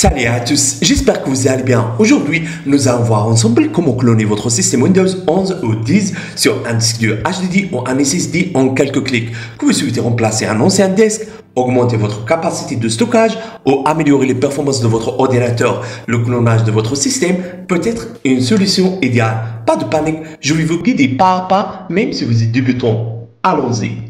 Salut à tous, j'espère que vous allez bien. Aujourd'hui, nous allons voir ensemble comment cloner votre système Windows 11 ou 10 sur un disque dur HDD ou un SSD en quelques clics. Que vous souhaitez remplacer un ancien disque, augmenter votre capacité de stockage ou améliorer les performances de votre ordinateur. Le clonage de votre système peut être une solution idéale. Pas de panique, je vais vous guider pas à pas, même si vous êtes débutant. Allons-y.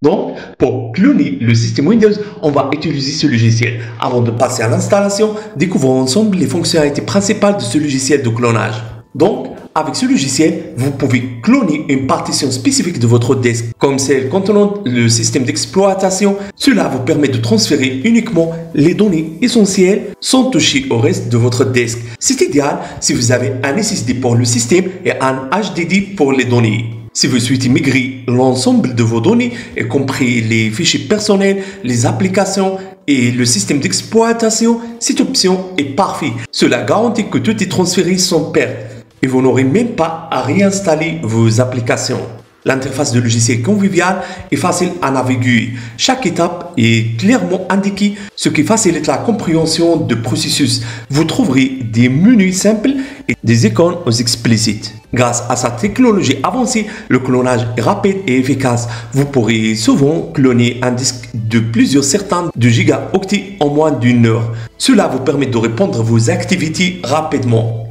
Donc, pour cloner le système Windows, on va utiliser ce logiciel. Avant de passer à l'installation, découvrons ensemble les fonctionnalités principales de ce logiciel de clonage. Donc, avec ce logiciel, vous pouvez cloner une partition spécifique de votre disque, comme celle contenant le système d'exploitation. Cela vous permet de transférer uniquement les données essentielles sans toucher au reste de votre disque. C'est idéal si vous avez un SSD pour le système et un HDD pour les données. Si vous souhaitez migrer l'ensemble de vos données, y compris les fichiers personnels, les applications et le système d'exploitation, cette option est parfaite. Cela garantit que tout est transféré sans perte et vous n'aurez même pas à réinstaller vos applications. L'interface de logiciel convivial est facile à naviguer. Chaque étape est clairement indiquée, ce qui facilite la compréhension du processus. Vous trouverez des menus simples et des icônes explicites. Grâce à sa technologie avancée, le clonage est rapide et efficace. Vous pourrez souvent cloner un disque de plusieurs centaines de gigaoctets en moins d'une heure. Cela vous permet de répondre à vos activités rapidement.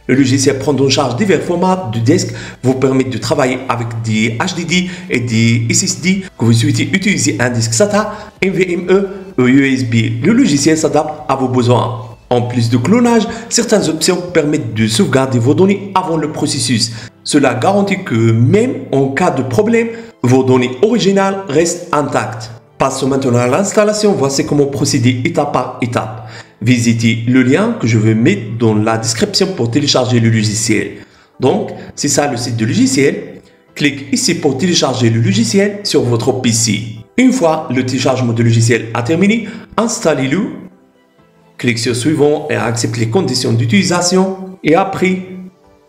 Le logiciel prend en charge divers formats de disque, vous permet de travailler avec des HDD et des SSD. Que vous souhaitez utiliser un disque SATA, NVMe ou USB, le logiciel s'adapte à vos besoins. En plus de clonage, certaines options permettent de sauvegarder vos données avant le processus. Cela garantit que même en cas de problème, vos données originales restent intactes. Passons maintenant à l'installation. Voici comment procéder étape par étape. Visitez le lien que je vais mettre dans la description pour télécharger le logiciel. Donc, c'est ça le site du logiciel. Cliquez ici pour télécharger le logiciel sur votre PC. Une fois le téléchargement du logiciel a terminé, installez-le. Cliquez sur suivant et acceptez les conditions d'utilisation. Et après,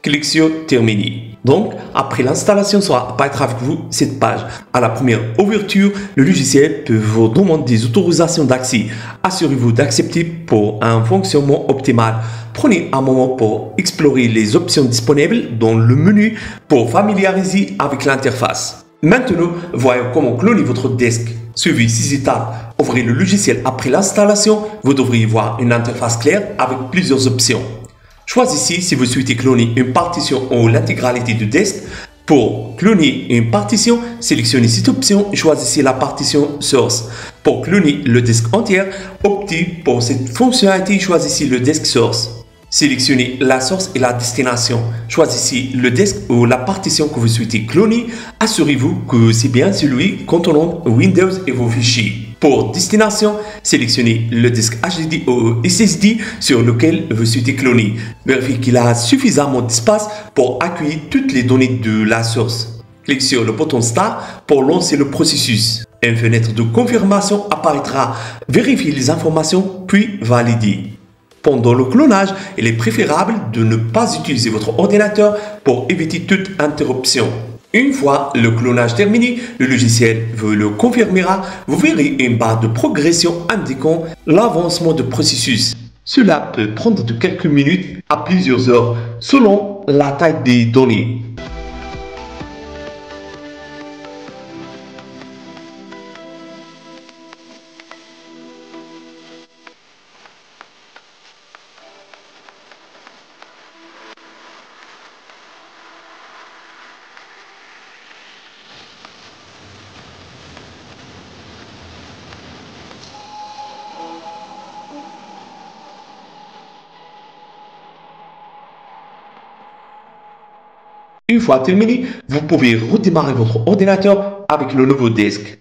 cliquez sur terminer. Donc, après l'installation, sera apparaître avec vous cette page. À la première ouverture, le logiciel peut vous demander des autorisations d'accès. Assurez-vous d'accepter pour un fonctionnement optimal. Prenez un moment pour explorer les options disponibles dans le menu pour familiariser avec l'interface. Maintenant, voyons comment cloner votre disque. Suivez ces étapes. Ouvrez le logiciel après l'installation. Vous devriez voir une interface claire avec plusieurs options. Choisissez si vous souhaitez cloner une partition ou l'intégralité du disque. Pour cloner une partition, sélectionnez cette option et choisissez la partition Source. Pour cloner le disque entier, optez pour cette fonctionnalité et choisissez le disque Source. Sélectionnez la source et la destination. Choisissez le disque ou la partition que vous souhaitez cloner. Assurez-vous que c'est bien celui contenant Windows et vos fichiers. Pour destination, sélectionnez le disque HDD ou SSD sur lequel vous souhaitez cloner. Vérifiez qu'il a suffisamment d'espace pour accueillir toutes les données de la source. Cliquez sur le bouton Start pour lancer le processus. Une fenêtre de confirmation apparaîtra. Vérifiez les informations puis validez. Pendant le clonage, il est préférable de ne pas utiliser votre ordinateur pour éviter toute interruption. Une fois le clonage terminé, le logiciel vous le confirmera. Vous verrez une barre de progression indiquant l'avancement du processus. Cela peut prendre de quelques minutes à plusieurs heures selon la taille des données. Une fois terminé, vous pouvez redémarrer votre ordinateur avec le nouveau disque.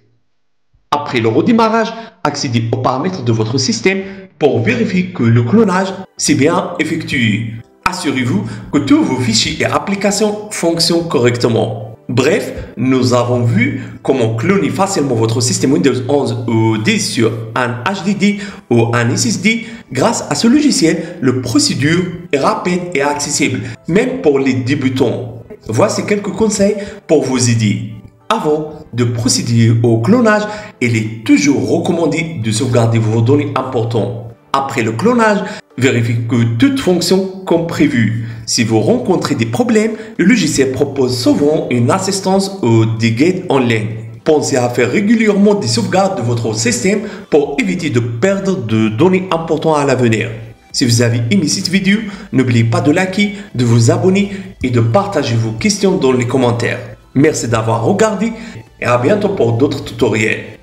Après le redémarrage, accédez aux paramètres de votre système pour vérifier que le clonage s'est bien effectué. Assurez-vous que tous vos fichiers et applications fonctionnent correctement. Bref, nous avons vu comment cloner facilement votre système Windows 11 ou 10 sur un HDD ou un SSD. Grâce à ce logiciel, la procédure est rapide et accessible, même pour les débutants. voici quelques conseils pour vous aider. Avant de procéder au clonage, il est toujours recommandé de sauvegarder vos données importantes. Après le clonage, vérifiez que tout fonctionne comme prévu. Si vous rencontrez des problèmes, le logiciel propose souvent une assistance ou des guides en ligne. Pensez à faire régulièrement des sauvegardes de votre système pour éviter de perdre de données importantes à l'avenir. Si vous avez aimé cette vidéo, n'oubliez pas de liker, de vous abonner et de partager vos questions dans les commentaires. Merci d'avoir regardé et à bientôt pour d'autres tutoriels.